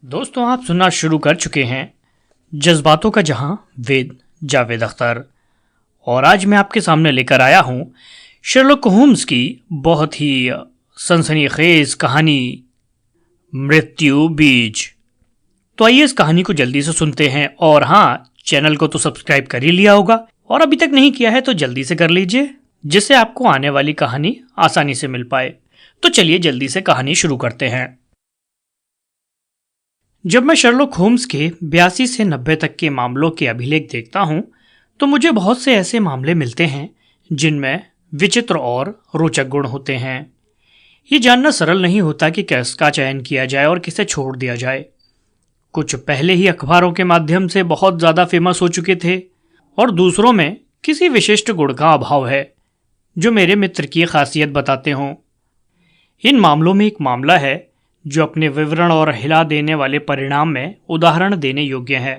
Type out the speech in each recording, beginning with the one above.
दोस्तों, आप सुनना शुरू कर चुके हैं जज्बातों का जहां वेद जावेद अख्तर। और आज मैं आपके सामने लेकर आया हूं शर्लक होम्स की बहुत ही सनसनीखेज कहानी मृत्यु बीज। तो आइए इस कहानी को जल्दी से सुनते हैं। और हाँ, चैनल को तो सब्सक्राइब कर ही लिया होगा और अभी तक नहीं किया है तो जल्दी से कर लीजिए, जिससे आपको आने वाली कहानी आसानी से मिल पाए। तो चलिए जल्दी से कहानी शुरू करते हैं। जब मैं शर्लक होम्स के 82 से 90 तक के मामलों के अभिलेख देखता हूं तो मुझे बहुत से ऐसे मामले मिलते हैं जिनमें विचित्र और रोचक गुण होते हैं। ये जानना सरल नहीं होता कि किसका चयन किया जाए और किसे छोड़ दिया जाए। कुछ पहले ही अखबारों के माध्यम से बहुत ज़्यादा फेमस हो चुके थे और दूसरों में किसी विशिष्ट गुण का अभाव है जो मेरे मित्र की खासियत बताते हों। इन मामलों में एक मामला है जो अपने विवरण और हिला देने वाले परिणाम में उदाहरण देने योग्य है।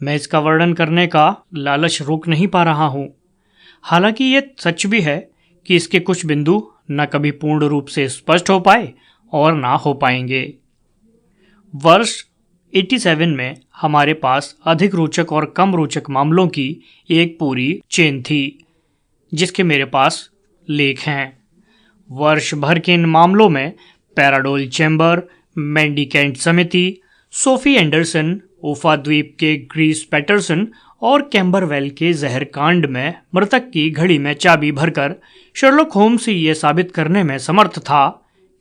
मैं इसका वर्णन करने का लालच रोक नहीं पा रहा हूँ। हालांकि ये सच भी है कि इसके कुछ बिंदु न कभी पूर्ण रूप से स्पष्ट हो पाए और ना हो पाएंगे। वर्ष 87 में हमारे पास अधिक रोचक और कम रोचक मामलों की एक पूरी चेन थी जिसके मेरे पास लेख हैं। वर्ष भर के इन मामलों में पैराडोल चैम्बर, मेंडिकेंट समिति, सोफी एंडरसन, उफा द्वीप के ग्रीस पैटरसन और कैम्बरवेल के जहर कांड में मृतक की घड़ी में चाबी भरकर शर्लक होम्स ये साबित करने में समर्थ था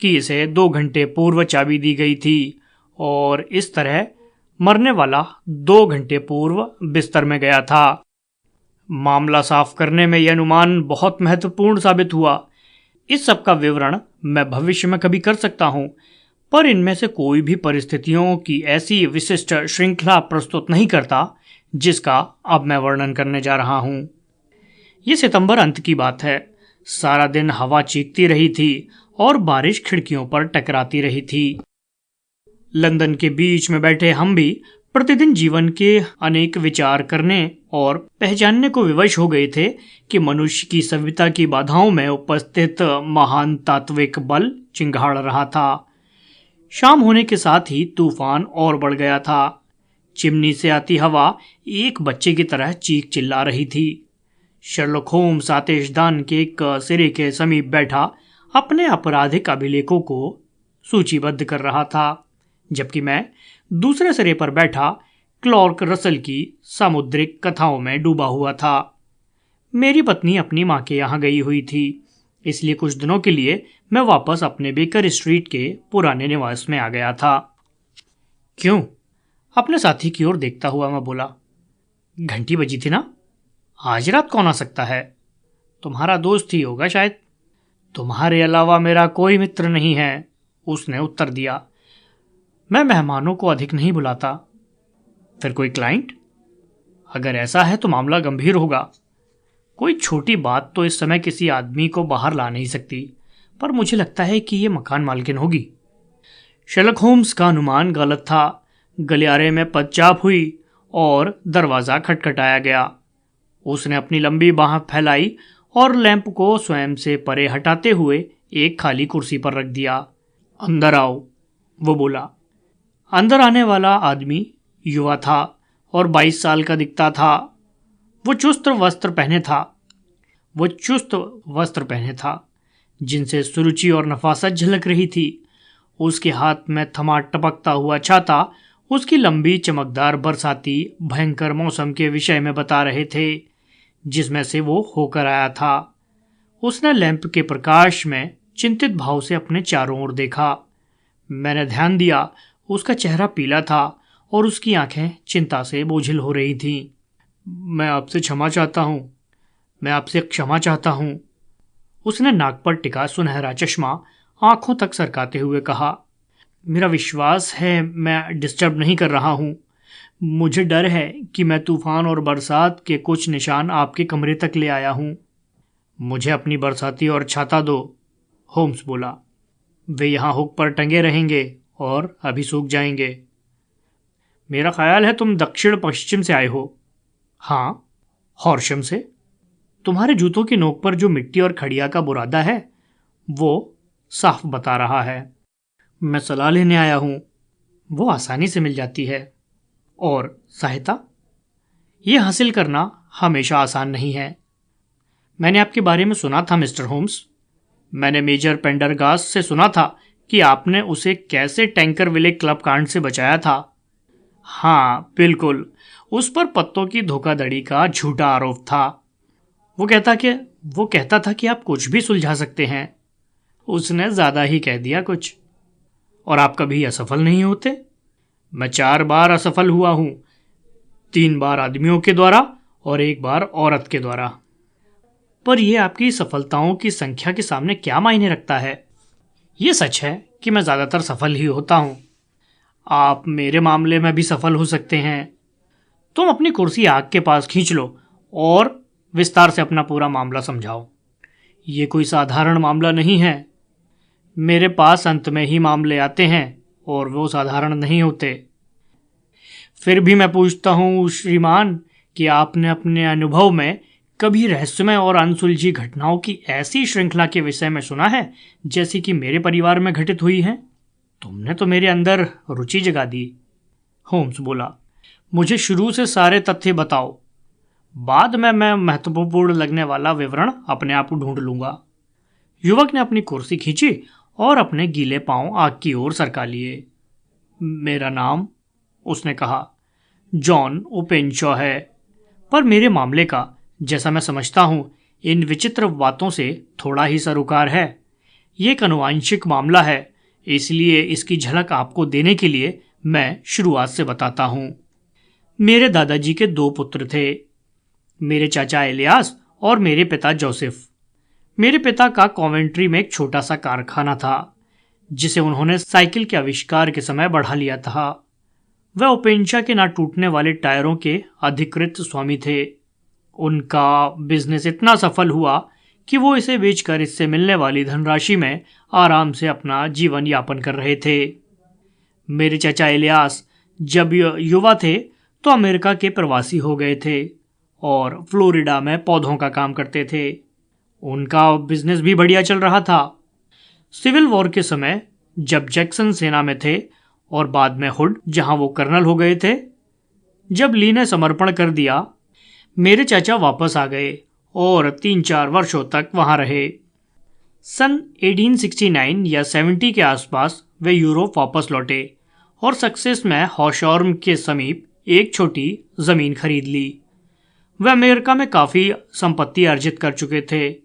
कि इसे 2 घंटे पूर्व चाबी दी गई थी और इस तरह मरने वाला 2 घंटे पूर्व बिस्तर में गया था। मामला साफ करने में यह अनुमान बहुत महत्वपूर्ण साबित हुआ। इस सब का विवरण मैं भविष्य में कभी कर सकता हूं, पर इनमें से कोई भी परिस्थितियों की ऐसी विशिष्ट श्रृंखला प्रस्तुत नहीं करता जिसका अब मैं वर्णन करने जा रहा हूं। ये सितंबर अंत की बात है। सारा दिन हवा चीखती रही थी और बारिश खिड़कियों पर टकराती रही थी। लंदन के बीच में बैठे हम भी प्रतिदिन जीवन के अनेक विचार करने और पहचानने को विवश हो गए थे कि मनुष्य की सभ्यता की बाधाओं में उपस्थित महान तात्विक बल चिंगाड़ रहा था। शाम होने के साथ ही तूफान और बढ़ गया था। चिमनी से आती हवा एक बच्चे की तरह चीख चिल्ला रही थी। शर्लक होम्स आतिशदान के एक सिरे के समीप बैठा अपने आपराधिक अभिलेखों को सूचीबद्ध कर रहा था, जबकि मैं दूसरे सिरे पर बैठा क्लार्क रसल की सामुद्रिक कथाओं में डूबा हुआ था। मेरी पत्नी अपनी माँ के यहाँ गई हुई थी, इसलिए कुछ दिनों के लिए मैं वापस अपने बेकर स्ट्रीट के पुराने निवास में आ गया था। क्यों? अपने साथी की ओर देखता हुआ मैं बोला। घंटी बजी थी ना? आज रात कौन आ सकता है? तुम्हारा दोस्त ही होगा शायद। तुम्हारे अलावा मेरा कोई मित्र नहीं है, उसने उत्तर दिया। मैं मेहमानों को अधिक नहीं बुलाता। फिर कोई क्लाइंट? अगर ऐसा है तो मामला गंभीर होगा। कोई छोटी बात तो इस समय किसी आदमी को बाहर ला नहीं सकती, पर मुझे लगता है कि यह मकान मालकिन होगी। शर्लक होम्स का अनुमान गलत था। गलियारे में पदचाप हुई और दरवाज़ा खटखटाया गया। उसने अपनी लंबी बाह फैलाई और लैंप को स्वयं से परे हटाते हुए एक खाली कुर्सी पर रख दिया। अंदर आओ, वो बोला। अंदर आने वाला आदमी युवा था और 22 साल का दिखता था। वो चुस्त वस्त्र पहने था जिनसे सुरुचि और नफासत झलक रही थी। उसके हाथ में थमा टपकता हुआ छाता उसकी लंबी चमकदार बरसाती भयंकर मौसम के विषय में बता रहे थे जिसमें से वो होकर आया था। उसने लैंप के प्रकाश में चिंतित भाव से अपने चारों ओर देखा। मैंने ध्यान दिया, उसका चेहरा पीला था और उसकी आंखें चिंता से बोझिल हो रही थीं। मैं आपसे क्षमा चाहता हूँ, उसने नाक पर टिका सुनहरा चश्मा आंखों तक सरकाते हुए कहा। मेरा विश्वास है मैं डिस्टर्ब नहीं कर रहा हूँ। मुझे डर है कि मैं तूफान और बरसात के कुछ निशान आपके कमरे तक ले आया हूँ। मुझे अपनी बरसाती और छाता दो, होम्स बोला। वे यहाँ हुक पर टंगे रहेंगे और अभी सूख जाएंगे। मेरा ख्याल है तुम दक्षिण पश्चिम से आए हो। हाँ, हॉर्शम से। तुम्हारे जूतों की नोक पर जो मिट्टी और खड़िया का बुरादा है वो साफ बता रहा है। मैं सलाह लेने आया हूँ। वो आसानी से मिल जाती है। और सहायता, ये हासिल करना हमेशा आसान नहीं है। मैंने आपके बारे में सुना था मिस्टर होम्स। मैंने मेजर पेंडरगास्ट से सुना था कि आपने उसे कैसे टैंकरविले क्लब कांड से बचाया था। हाँ बिल्कुल, उस पर पत्तों की धोखाधड़ी का झूठा आरोप था। वो कहता था कि आप कुछ भी सुलझा सकते हैं। उसने ज्यादा ही कह दिया कुछ। और आप कभी असफल नहीं होते? मैं 4 बार असफल हुआ हूं, 3 बार आदमियों के द्वारा और 1 बार औरत के द्वारा। पर यह आपकी सफलताओं की संख्या के सामने क्या मायने रखता है? यह सच है कि मैं ज्यादातर सफल ही होता हूं। आप मेरे मामले में भी सफल हो सकते हैं। तुम अपनी कुर्सी आग के पास खींच लो और विस्तार से अपना पूरा मामला समझाओ। ये कोई साधारण मामला नहीं है। मेरे पास अंत में ही मामले आते हैं और वो साधारण नहीं होते। फिर भी मैं पूछता हूँ श्रीमान कि आपने अपने अनुभव में कभी रहस्यमय और अनसुलझी घटनाओं की ऐसी श्रृंखला के विषय में सुना है जैसी कि मेरे परिवार में घटित हुई है? तुमने तो मेरे अंदर रुचि जगा दी। होम्स बोला, मुझे शुरू से सारे तथ्य बताओ, बाद में मैं महत्वपूर्ण लगने वाला विवरण अपने आप ढूंढ लूंगा। युवक ने अपनी कुर्सी खींची और अपने गीले पांव आग की ओर सरका लिए। मेरा नाम, उसने कहा, जॉन ओपेनशॉ है। पर मेरे मामले का, जैसा मैं समझता हूं, इन विचित्र बातों से थोड़ा ही सरोकार है। ये एक आनुवांशिक मामला है, इसलिए इसकी झलक आपको देने के लिए मैं शुरुआत से बताता हूं। मेरे दादाजी के 2 पुत्र थे, मेरे चाचा इलियास और मेरे पिता जोसेफ। मेरे पिता का कॉवेंट्री में एक छोटा सा कारखाना था जिसे उन्होंने साइकिल के आविष्कार के समय बढ़ा लिया था। वह ओपेंशा के ना टूटने वाले टायरों के अधिकृत स्वामी थे। उनका बिजनेस इतना सफल हुआ कि वो इसे बेचकर इससे मिलने वाली धनराशि में आराम से अपना जीवन यापन कर रहे थे। मेरे चाचा इलियास जब युवा थे तो अमेरिका के प्रवासी हो गए थे और फ्लोरिडा में पौधों का काम करते थे। उनका बिजनेस भी बढ़िया चल रहा था। सिविल वॉर के समय जब जैक्सन सेना में थे और बाद में हुड, जहां वो कर्नल हो गए थे, जब ली ने समर्पण कर दिया, मेरे चाचा वापस आ गए और 3-4 वर्षों तक वहां रहे। सन 1869 या 70 के आसपास वे यूरोप वापस लौटे और सक्सेस में हॉशॉर्म के समीप एक छोटी जमीन खरीद ली। वे अमेरिका में काफी संपत्ति अर्जित कर चुके थे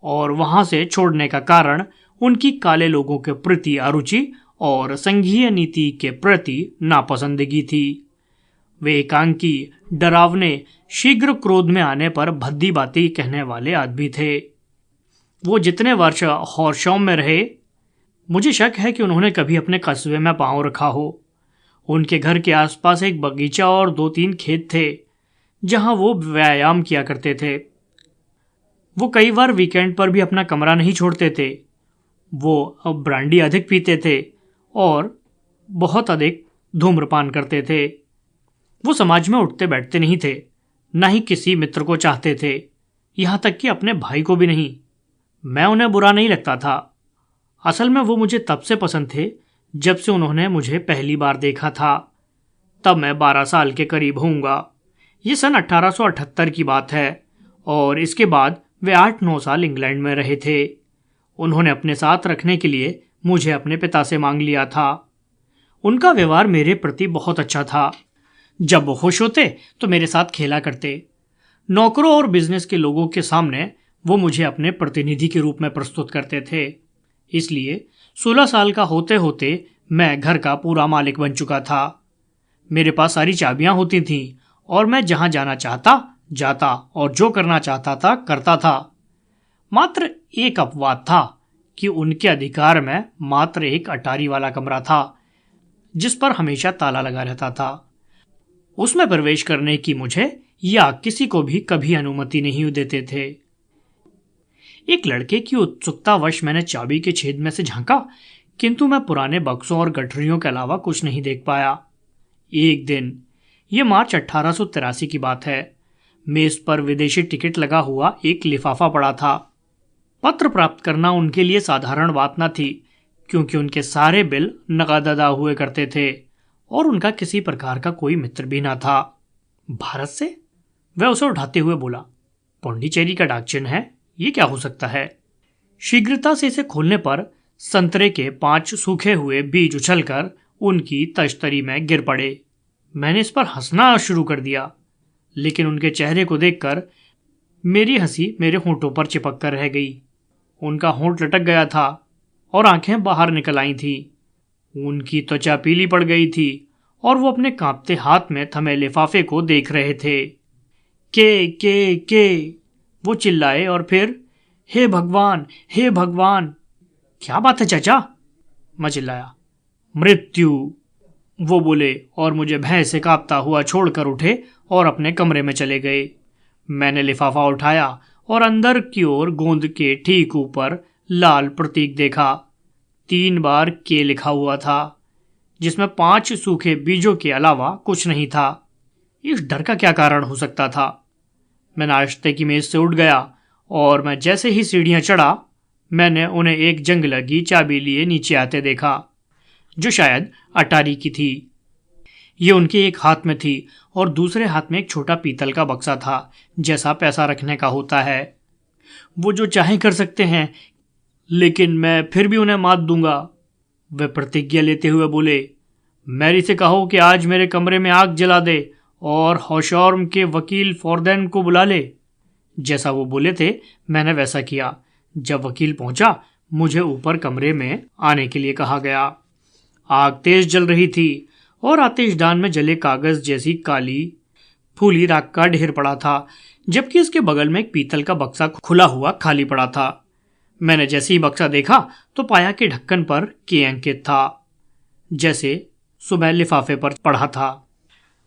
और वहां से छोड़ने का कारण उनकी काले लोगों के प्रति अरुचि और संघीय नीति के प्रति नापसंदगी थी। वे एकांकी, डरावने, शीघ्र क्रोध में आने पर भद्दी बातें कहने वाले आदमी थे। वो जितने वर्ष हॉर्शॉम में रहे, मुझे शक है कि उन्होंने कभी अपने कस्बे में पांव रखा हो। उनके घर के आसपास एक बगीचा और 2-3 खेत थे जहां वो व्यायाम किया करते थे। वो कई बार वीकेंड पर भी अपना कमरा नहीं छोड़ते थे। वो ब्रांडी अधिक पीते थे और बहुत अधिक धूम्रपान करते थे। वो समाज में उठते बैठते नहीं थे, न ही किसी मित्र को चाहते थे, यहां तक कि अपने भाई को भी नहीं। मैं उन्हें बुरा नहीं लगता था। असल में वो मुझे तब से पसंद थे जब से उन्होंने मुझे पहली बार देखा था। तब मैं 12 साल के करीब होऊंगा। ये सन 1878 की बात है और इसके बाद वे 8-9 साल इंग्लैंड में रहे थे। उन्होंने अपने साथ रखने के लिए मुझे अपने पिता से मांग लिया था। उनका व्यवहार मेरे प्रति बहुत अच्छा था। जब वो खुश होते तो मेरे साथ खेला करते। नौकरों और बिजनेस के लोगों के सामने वो मुझे अपने प्रतिनिधि के रूप में प्रस्तुत करते थे। इसलिए 16 साल का होते होते मैं घर का पूरा मालिक बन चुका था। मेरे पास सारी चाबियां होती थीं और मैं जहां जाना चाहता जाता और जो करना चाहता था करता था। मात्र एक अपवाद था कि उनके अधिकार में मात्र एक अटारी वाला कमरा था जिस पर हमेशा ताला लगा रहता था। उसमें प्रवेश करने की मुझे या किसी को भी कभी अनुमति नहीं देते थे। एक लड़के की उत्सुकतावश मैंने चाबी के छेद में से झांका, किंतु मैं पुराने बक्सों और गठरियों के अलावा कुछ नहीं देख पाया। एक दिन, यह मार्च 1883 की बात है, मेज पर विदेशी टिकट लगा हुआ एक लिफाफा पड़ा था। पत्र प्राप्त करना उनके लिए साधारण बात न थी, क्योंकि उनके सारे बिल नकद अदा हुए करते थे और उनका किसी प्रकार का कोई मित्र भी ना था। भारत से? वह उसे उठाते हुए बोला। पौंडीचेरी का डाक चिन्ह है, ये क्या हो सकता है? शीघ्रता से इसे खोलने पर संतरे के 5 सूखे हुए बीज उछलकर उनकी तश्तरी में गिर पड़े। मैंने इस पर हंसना शुरू कर दिया, लेकिन उनके चेहरे को देखकर मेरी हंसी मेरे होंठों पर चिपक कर रह गई। उनका होंठ लटक गया था और आंखें बाहर निकल आई थी। उनकी त्वचा पीली पड़ गई थी और वो अपने कांपते हाथ में थमे लिफाफे को देख रहे थे। के वो चिल्लाए और फिर हे भगवान, हे भगवान। क्या बात है चाचा? मैं चिल्लाया। मृत्यु, वो बोले और मुझे भय से कांपता हुआ छोड़कर उठे और अपने कमरे में चले गए। मैंने लिफाफा उठाया और अंदर की ओर गोंद के ठीक ऊपर लाल प्रतीक देखा। 3 बार के लिखा हुआ था, जिसमें 5 सूखे बीजों के अलावा कुछ नहीं था। इस डर का क्या कारण हो सकता था? मैं नाश्ते की मेज से उठ गया और मैं जैसे ही सीढ़ियां चढ़ा, मैंने उन्हें एक जंग लगी चाबी लिए नीचे आते देखा, जो शायद अटारी की थी। ये उनके एक हाथ में थी और दूसरे हाथ में एक छोटा पीतल का बक्सा था, जैसा पैसा रखने का होता है। वो जो चाहे कर सकते हैं, लेकिन मैं फिर भी उन्हें मात दूंगा, वे प्रतिज्ञा लेते हुए बोले। मैरी से कहो कि आज मेरे कमरे में आग जला दे और हॉशॉर्म के वकील फॉरदेन को बुला ले। जैसा वो बोले थे, मैंने वैसा किया। जब वकील पहुंचा, मुझे ऊपर कमरे में आने के लिए कहा गया। आग तेज जल रही थी और आतिशदान में जले कागज जैसी काली फूली राख का ढेर पड़ा था, जबकि इसके बगल में एक पीतल का बक्सा खुला हुआ खाली पड़ा था। मैंने जैसे ही बक्सा देखा तो पाया कि ढक्कन पर के अंकित था, जैसे सुबह लिफाफे पर पढ़ा था।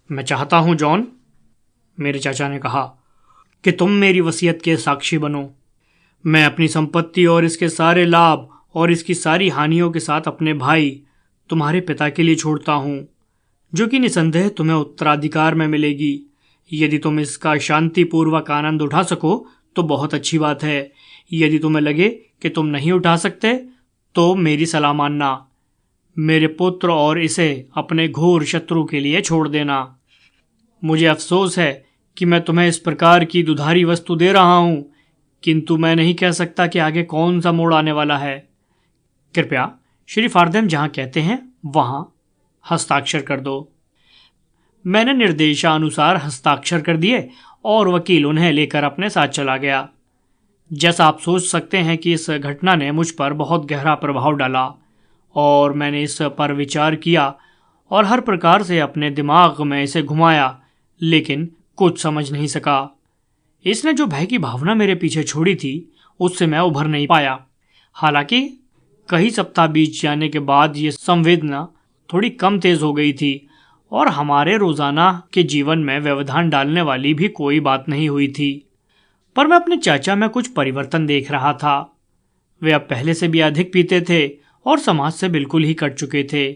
मैं चाहता हूं जॉन, मेरे चाचा ने कहा, कि तुम मेरी वसीयत के साक्षी बनो। मैं अपनी संपत्ति और इसके सारे लाभ और इसकी सारी हानियों के साथ अपने भाई तुम्हारे पिता के लिए छोड़ता हूं, जो कि निसंदेह तुम्हें उत्तराधिकार में मिलेगी। यदि तुम इसका शांतिपूर्वक आनंद उठा सको तो बहुत अच्छी बात है। यदि तुम्हें लगे कि तुम नहीं उठा सकते तो मेरी सलाह मानना, मेरे पुत्र और इसे अपने घोर शत्रु के लिए छोड़ देना। मुझे अफसोस है कि मैं तुम्हें इस प्रकार की दुधारी वस्तु दे रहा हूं, किंतु मैं नहीं कह सकता कि आगे कौन सा मोड़ आने वाला है। कृपया श्री फारदेम जहां कहते हैं वहां हस्ताक्षर कर दो। मैंने निर्देशानुसार हस्ताक्षर कर दिए और वकील उन्हें लेकर अपने साथ चला गया। जैसा आप सोच सकते हैं कि इस घटना ने मुझ पर बहुत गहरा प्रभाव डाला और मैंने इस पर विचार किया और हर प्रकार से अपने दिमाग में इसे घुमाया, लेकिन कुछ समझ नहीं सका। इसने जो भय की भावना मेरे पीछे छोड़ी थी, उससे मैं उभर नहीं पाया। हालांकि कई सप्ताह बीत जाने के बाद ये संवेदना थोड़ी कम तेज हो गई थी और हमारे रोजाना के जीवन में व्यवधान डालने वाली भी कोई बात नहीं हुई थी। पर मैं अपने चाचा में कुछ परिवर्तन देख रहा था। वे अब पहले से भी अधिक पीते थे और समाज से बिल्कुल ही कट चुके थे।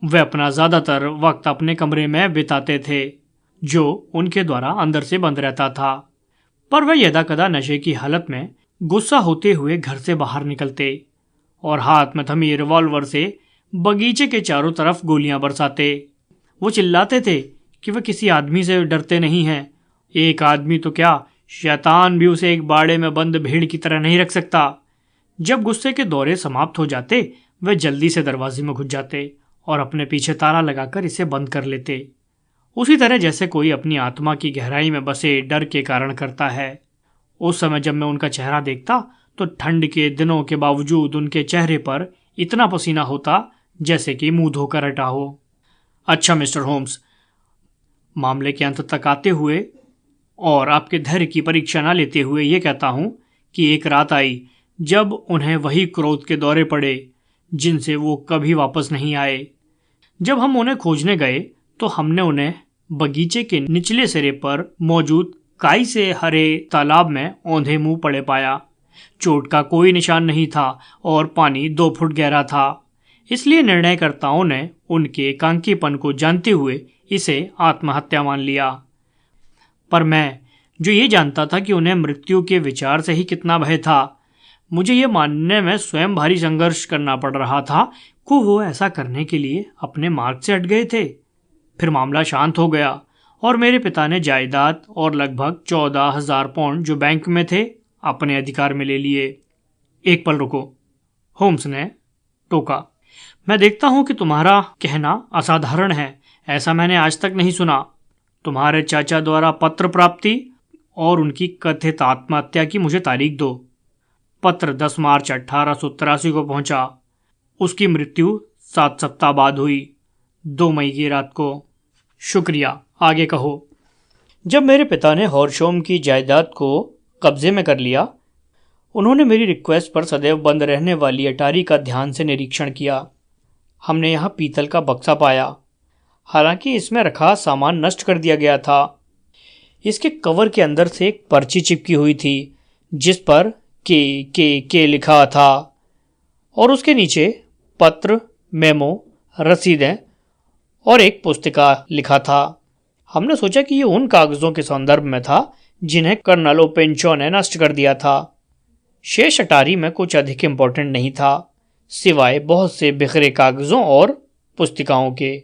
वे अपना ज्यादातर वक्त अपने कमरे में बिताते थे, जो उनके द्वारा अंदर से बंद रहता था। पर वे यदाकदा नशे की हालत में गुस्सा होते हुए घर से बाहर निकलते और हाथ में थमी रिवॉल्वर से बगीचे के चारों तरफ गोलियां बरसाते। वो चिल्लाते थे कि वे किसी आदमी से डरते नहीं हैं। एक आदमी तो क्या, शैतान भी उसे एक बाड़े में बंद भेड़ की तरह नहीं रख सकता। जब गुस्से के दौरे समाप्त हो जाते, वे जल्दी से दरवाजे में घुस जाते और अपने पीछे ताला लगाकर इसे बंद कर लेते, उसी तरह जैसे कोई अपनी आत्मा की गहराई में बसे डर के कारण करता है। उस समय जब मैं उनका चेहरा देखता तो ठंड के दिनों के बावजूद उनके चेहरे पर इतना पसीना होता जैसे कि मुंह धोकर हटा हो। अच्छा मिस्टर होम्स, मामले के अंत तक आते हुए और आपके धैर्य की परीक्षा न लेते हुए ये कहता हूं कि एक रात आई जब उन्हें वही क्रोध के दौरे पड़े जिनसे वो कभी वापस नहीं आए। जब हम उन्हें खोजने गए तो हमने उन्हें बगीचे के निचले सिरे पर मौजूद काई से हरे तालाब में औंधे मुंह पड़े पाया। चोट का कोई निशान नहीं था और पानी 2 फुट गहरा था। इसलिए निर्णयकर्ताओं ने उनके एकांकीपन को जानते हुए इसे आत्महत्या मान लिया। पर मैं, जो ये जानता था कि उन्हें मृत्यु के विचार से ही कितना भय था, मुझे ये मानने में स्वयं भारी संघर्ष करना पड़ रहा था कि वो ऐसा करने के लिए अपने मार्ग से हट गए थे। फिर मामला शांत हो गया और मेरे पिता ने जायदाद और लगभग 14,000 पाउंड जो बैंक में थे अपने अधिकार में ले लिए। एक पल रुको, होम्स ने टोका। मैं देखता हूं कि तुम्हारा कहना असाधारण है। ऐसा मैंने आज तक नहीं सुना। तुम्हारे चाचा द्वारा पत्र प्राप्ति और उनकी कथित आत्महत्या की मुझे तारीख दो। पत्र 10 मार्च 1883 को पहुंचा। उसकी मृत्यु 7 सप्ताह बाद हुई, 2 मई की रात को। शुक्रिया, आगे कहो। जब मेरे पिता ने हॉर्शोम की जायदाद को कब्जे में कर लिया, उन्होंने मेरी रिक्वेस्ट पर सदैव बंद रहने वाली अटारी का ध्यान से निरीक्षण किया। हमने यहाँ पीतल का बक्सा पाया, हालांकि इसमें रखा सामान नष्ट कर दिया गया था। इसके कवर के अंदर से एक पर्ची चिपकी हुई थी जिस पर के लिखा था और उसके नीचे पत्र, मेमो, रसीदें और एक पुस्तिका लिखा था। हमने सोचा कि ये उन कागजों के संदर्भ में था जिन्हें कर्नल ओपेंचो ने नष्ट कर दिया था। शेष अटारी में कुछ अधिक इम्पोर्टेंट नहीं था, सिवाय बहुत से बिखरे कागजों और पुस्तिकाओं के,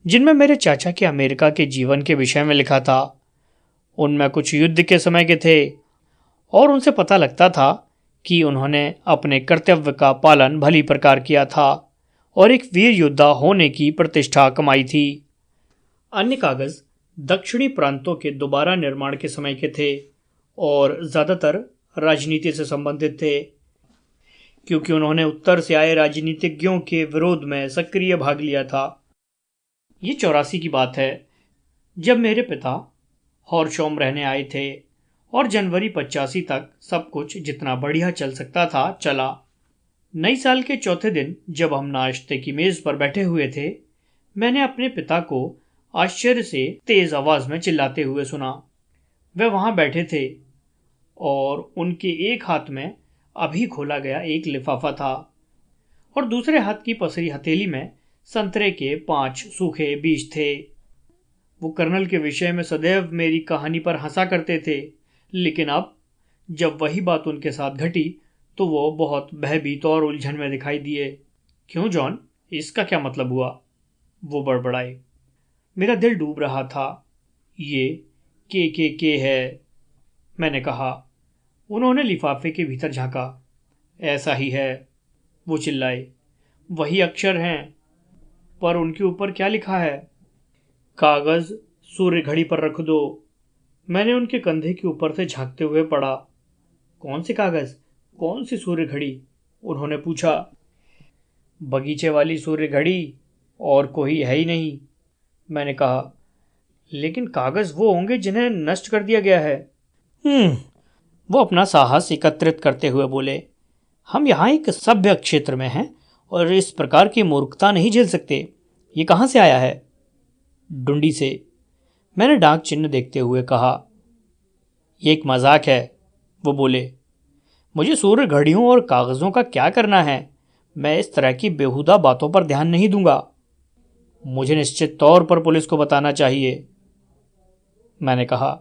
जिनमें मेरे चाचा के अमेरिका के जीवन के विषय में लिखा था। उनमें कुछ युद्ध के समय के थे और उनसे पता लगता था कि उन्होंने अपने कर्तव्य का पालन भली प्रकार किया था और एक वीर योद्धा होने की प्रतिष्ठा कमाई थी। अन्य कागज दक्षिणी प्रांतों के दोबारा निर्माण के समय के थे और ज़्यादातर राजनीति से संबंधित थे, क्योंकि उन्होंने उत्तर से आए राजनीतिज्ञों के विरोध में सक्रिय भाग लिया था। ये 84 की बात है, जब मेरे पिता हॉर्शोम रहने आए थे और जनवरी 85 तक सब कुछ जितना बढ़िया चल सकता था चला। नई साल के चौथे दिन जब हम नाश्ते की मेज पर बैठे हुए थे, मैंने अपने पिता को आश्चर्य से तेज आवाज में चिल्लाते हुए सुना। वे वहां बैठे थे और उनके एक हाथ में अभी खोला गया एक लिफाफा था और दूसरे हाथ की पसरी हथेली में संतरे के 5 सूखे बीज थे। वो कर्नल के विषय में सदैव मेरी कहानी पर हंसा करते थे, लेकिन अब जब वही बात उनके साथ घटी तो वो बहुत भयभीत और उलझन में दिखाई दिए। क्यों जॉन, इसका क्या मतलब हुआ? वो बड़बड़ाए। मेरा दिल डूब रहा था। ये के है, मैंने कहा। उन्होंने लिफाफे के भीतर झांका। ऐसा ही है, वो चिल्लाए। वही अक्षर हैं, पर उनके ऊपर क्या लिखा है? कागज सूर्य घड़ी पर रख दो। मैंने उनके कंधे के ऊपर से झांकते हुए पढ़ा। कौन से कागज, कौन सी सूर्य घड़ी? उन्होंने पूछा। बगीचे वाली सूर्य घड़ी, और कोई है ही नहीं, मैंने कहा। लेकिन कागज वो होंगे जिन्हें नष्ट कर दिया गया है। वो अपना साहस एकत्रित करते हुए बोले। हम यहाँ एक सभ्य क्षेत्र में हैं और इस प्रकार की मूर्खता नहीं झेल सकते। ये कहाँ से आया है? डुंडी से, मैंने डाक चिन्ह देखते हुए कहा। ये एक मजाक है, वो बोले। मुझे सूर्य घड़ियों और कागजों का क्या करना है? मैं इस तरह की बेहुदा बातों पर ध्यान नहीं दूंगा। मुझे निश्चित तौर पर पुलिस को बताना चाहिए, मैंने कहा।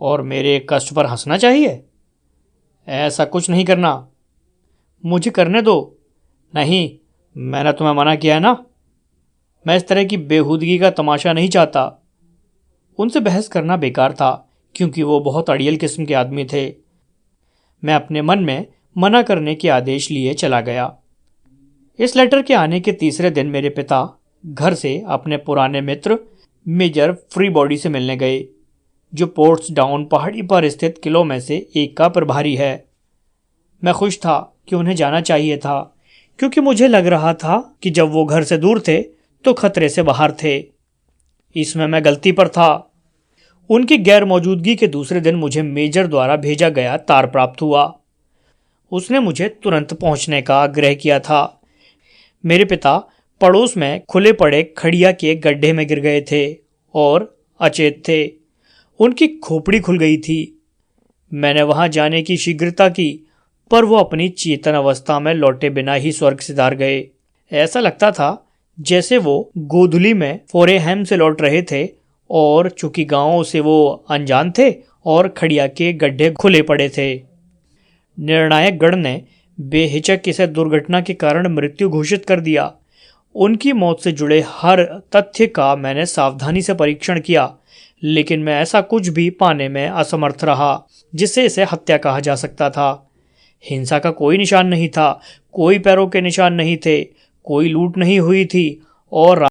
और मेरे कष्ट पर हंसना चाहिए? ऐसा कुछ नहीं करना। मुझे करने दो। नहीं, मैंने तुम्हें मना किया है ना। मैं इस तरह की बेहूदगी का तमाशा नहीं चाहता। उनसे बहस करना बेकार था, क्योंकि वो बहुत अड़ियल किस्म के आदमी थे। मैं अपने मन में मना करने के आदेश लिए चला गया। इस लेटर के आने के तीसरे दिन मेरे पिता घर से अपने पुराने मित्र मेजर फ्रीबॉडी से मिलने गए, जो पोर्ट्स डाउन पहाड़ी पर स्थित किलों में से एक का प्रभारी है। मैं खुश था कि उन्हें जाना चाहिए था, क्योंकि मुझे लग रहा था कि जब वो घर से दूर थे तो खतरे से बाहर थे। इसमें मैं गलती पर था। उनकी गैर मौजूदगी के दूसरे दिन मुझे मेजर द्वारा भेजा गया तार प्राप्त हुआ। उसने मुझे तुरंत पहुंचने का आग्रह किया था। मेरे पिता पड़ोस में खुले पड़े खड़िया के गड्ढे में गिर गए थे और अचेत थे। उनकी खोपड़ी खुल गई थी। मैंने वहां जाने की शीघ्रता की, पर वो अपनी चेतन अवस्था में लौटे बिना ही स्वर्ग सिधार गए। ऐसा लगता था जैसे वो गोधुली में फोरेहैम से लौट रहे थे, और चूंकि गांवों से वो अनजान थे और खड़िया के गड्ढे खुले पड़े थे। निर्णायक गण ने बेहिचक इसे दुर्घटना के कारण मृत्यु घोषित कर दिया। उनकी मौत से जुड़े हर तथ्य का मैंने सावधानी से परीक्षण किया, लेकिन मैं ऐसा कुछ भी पाने में असमर्थ रहा जिससे इसे हत्या कहा जा सकता था। हिंसा का कोई निशान नहीं था, कोई पैरों के निशान नहीं थे, कोई लूट नहीं हुई थी और